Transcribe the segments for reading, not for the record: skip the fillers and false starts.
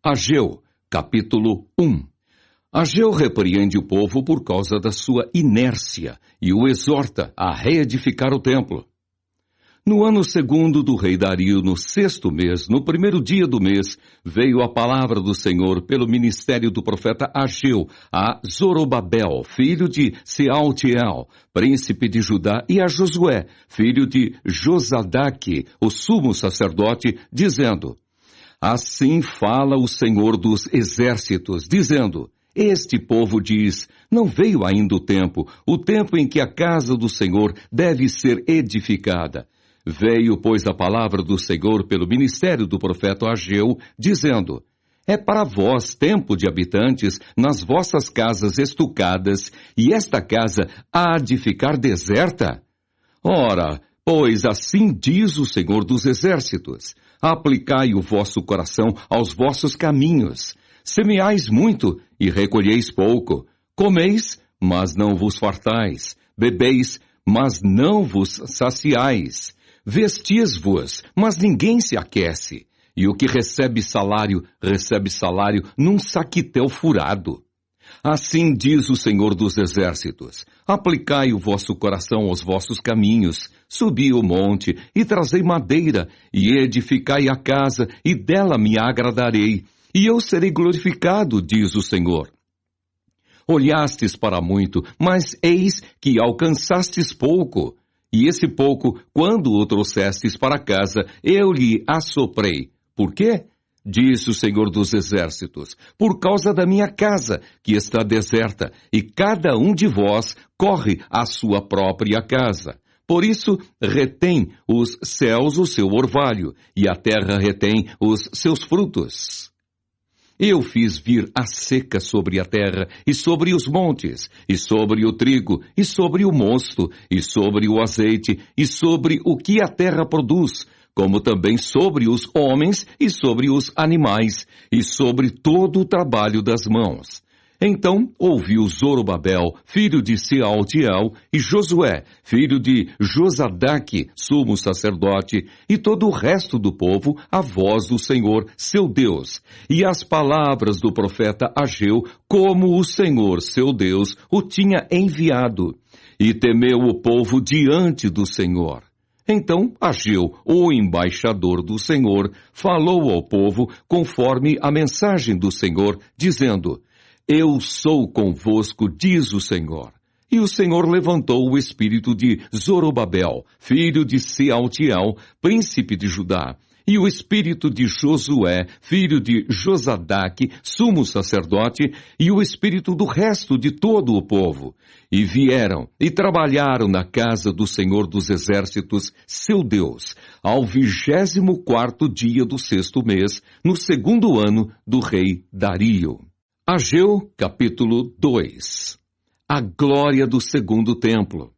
Ageu, capítulo 1. Ageu repreende o povo por causa da sua inércia e o exorta a reedificar o templo. No ano segundo do rei Dario, no 6º mês, no primeiro dia do mês, veio a palavra do Senhor pelo ministério do profeta Ageu a Zorobabel, filho de Sealtiel, príncipe de Judá, e a Josué, filho de Josadaque, o sumo sacerdote, dizendo: Assim fala o Senhor dos exércitos, dizendo: Este povo diz, não veio ainda o tempo em que a casa do Senhor deve ser edificada. Veio, pois, a palavra do Senhor pelo ministério do profeta Ageu, dizendo: É para vós tempo de habitantes nas vossas casas estucadas, e esta casa há de ficar deserta? Ora, pois assim diz o Senhor dos exércitos: Aplicai o vosso coração aos vossos caminhos. Semeais muito e recolheis pouco. Comeis, mas não vos fartais. Bebeis, mas não vos saciais. Vestis-vos, mas ninguém se aquece. E o que recebe salário num saquitel furado. Assim diz o Senhor dos exércitos: Aplicai o vosso coração aos vossos caminhos, subi o monte e trazei madeira, e edificai a casa, e dela me agradarei, e eu serei glorificado, diz o Senhor. Olhastes para muito, mas eis que alcançastes pouco. E esse pouco, quando o trouxestes para casa, eu lhe assoprei. Por quê? Diz o Senhor dos exércitos: Por causa da minha casa, que está deserta, e cada um de vós corre à sua própria casa. Por isso, retém os céus o seu orvalho, e a terra retém os seus frutos. Eu fiz vir a seca sobre a terra, e sobre os montes, e sobre o trigo, e sobre o mosto, e sobre o azeite, e sobre o que a terra produz, como também sobre os homens, e sobre os animais, e sobre todo o trabalho das mãos. Então ouviu Zorobabel, filho de Sealtiel, e Josué, filho de Josadaque, sumo sacerdote, e todo o resto do povo, a voz do Senhor, seu Deus, e as palavras do profeta Ageu, como o Senhor, seu Deus, o tinha enviado. E temeu o povo diante do Senhor. Então Ageu, o embaixador do Senhor, falou ao povo conforme a mensagem do Senhor, dizendo: Eu sou convosco, diz o Senhor. E o Senhor levantou o espírito de Zorobabel, filho de Sealtiel, príncipe de Judá, e o espírito de Josué, filho de Josadaque, sumo sacerdote, e o espírito do resto de todo o povo. E vieram e trabalharam na casa do Senhor dos exércitos, seu Deus, ao 24º dia do 6º mês, no 2º ano do rei Dario. Ageu, capítulo 2. A glória do segundo templo.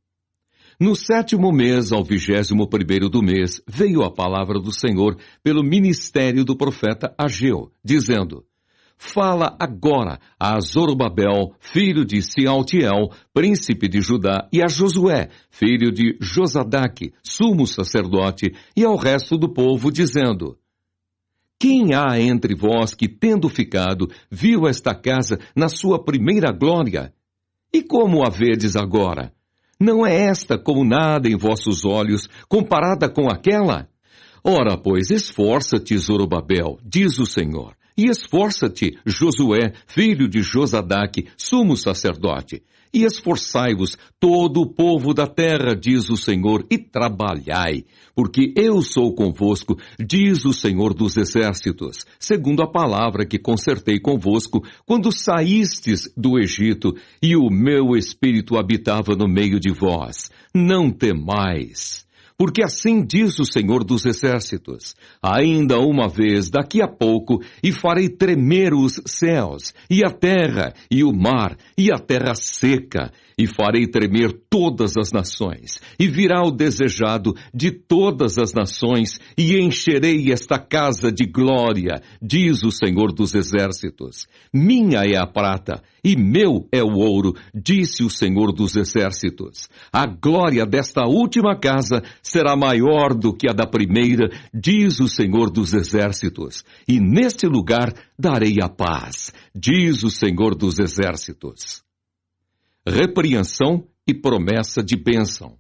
No 7º mês, ao 21º do mês, veio a palavra do Senhor pelo ministério do profeta Ageu, dizendo: Fala agora a Zorobabel, filho de Sealtiel, príncipe de Judá, e a Josué, filho de Josadaque, sumo sacerdote, e ao resto do povo, dizendo: Quem há entre vós que, tendo ficado, viu esta casa na sua primeira glória? E como a vedes agora? Não é esta como nada em vossos olhos, comparada com aquela? Ora, pois, esforça-te, Zorobabel, diz o Senhor, e esforça-te, Josué, filho de Josadaque, sumo sacerdote, e esforçai-vos todo o povo da terra, diz o Senhor, e trabalhai, porque eu sou convosco, diz o Senhor dos exércitos, segundo a palavra que concertei convosco, quando saístes do Egito, e o meu espírito habitava no meio de vós. Não temais. Porque assim diz o Senhor dos exércitos: ainda uma vez, daqui a pouco, e farei tremer os céus, e a terra, e o mar, e a terra seca, e farei tremer todas as nações, e virá o desejado de todas as nações, e encherei esta casa de glória, diz o Senhor dos exércitos. Minha é a prata, e meu é o ouro, disse o Senhor dos exércitos. A glória desta última casa será maior do que a da primeira, diz o Senhor dos Exércitos. E neste lugar darei a paz, diz o Senhor dos Exércitos. Repreensão e promessa de bênção.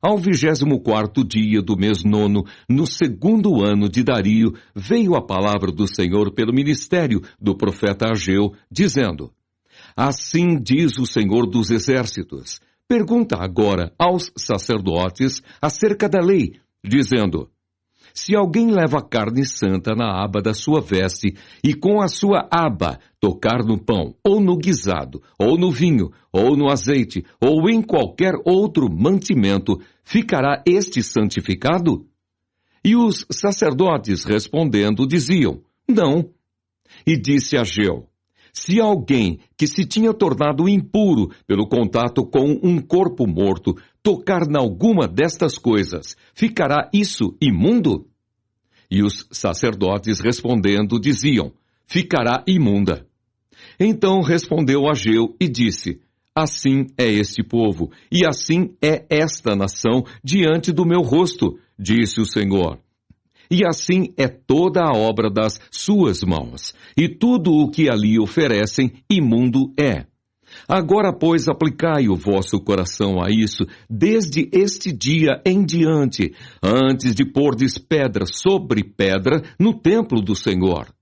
Ao 24º dia do mês 9, no 2º ano de Dario, veio a palavra do Senhor pelo ministério do profeta Ageu, dizendo: Assim diz o Senhor dos Exércitos, pergunta agora aos sacerdotes acerca da lei, dizendo: Se alguém leva carne santa na aba da sua veste, e com a sua aba tocar no pão, ou no guisado, ou no vinho, ou no azeite, ou em qualquer outro mantimento, ficará este santificado? E os sacerdotes respondendo diziam: Não. E disse Ageu: Se alguém que se tinha tornado impuro pelo contato com um corpo morto tocar nalguma destas coisas, ficará isso imundo? E os sacerdotes respondendo diziam: Ficará imunda. Então respondeu Ageu e disse: Assim é este povo, e assim é esta nação diante do meu rosto, disse o Senhor. E assim é toda a obra das suas mãos, e tudo o que ali oferecem, imundo é. Agora, pois, aplicai o vosso coração a isso, desde este dia em diante, antes de pordes pedra sobre pedra no templo do Senhor.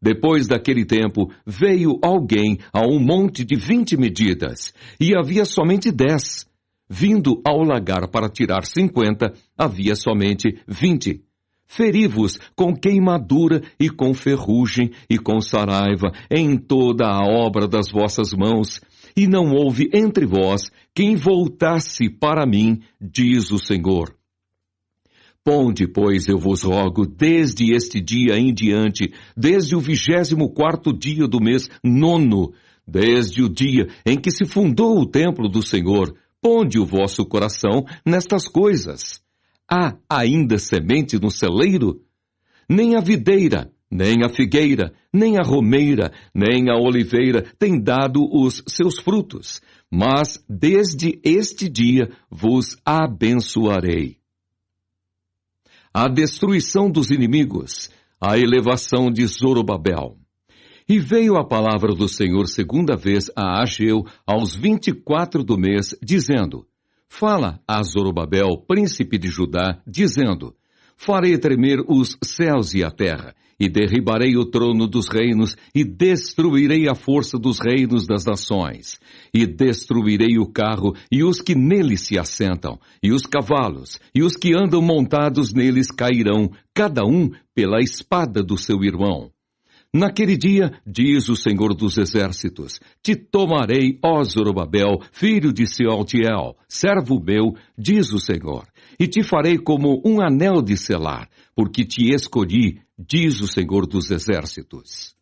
Depois daquele tempo, veio alguém a um monte de 20 medidas, e havia somente 10. Vindo ao lagar para tirar 50, havia somente 20. Feri-vos com queimadura e com ferrugem e com saraiva em toda a obra das vossas mãos, e não houve entre vós quem voltasse para mim, diz o Senhor. Ponde, pois, eu vos rogo, desde este dia em diante, desde o 24º dia do mês 9, desde o dia em que se fundou o templo do Senhor, ponde o vosso coração nestas coisas. Há ainda semente no celeiro? Nem a videira, nem a figueira, nem a romeira, nem a oliveira tem dado os seus frutos, mas desde este dia vos abençoarei. A destruição dos inimigos, a elevação de Zorobabel. E veio a palavra do Senhor segunda vez a Ageu aos 24 do mês, dizendo: Fala a Zorobabel, príncipe de Judá, dizendo: Farei tremer os céus e a terra, e derribarei o trono dos reinos, e destruirei a força dos reinos das nações. E destruirei o carro e os que nele se assentam, e os cavalos, e os que andam montados neles cairão, cada um pela espada do seu irmão. Naquele dia, diz o Senhor dos Exércitos, te tomarei, ó Zorobabel, filho de Sealtiel, servo meu, diz o Senhor, e te farei como um anel de selar, porque te escolhi, diz o Senhor dos Exércitos.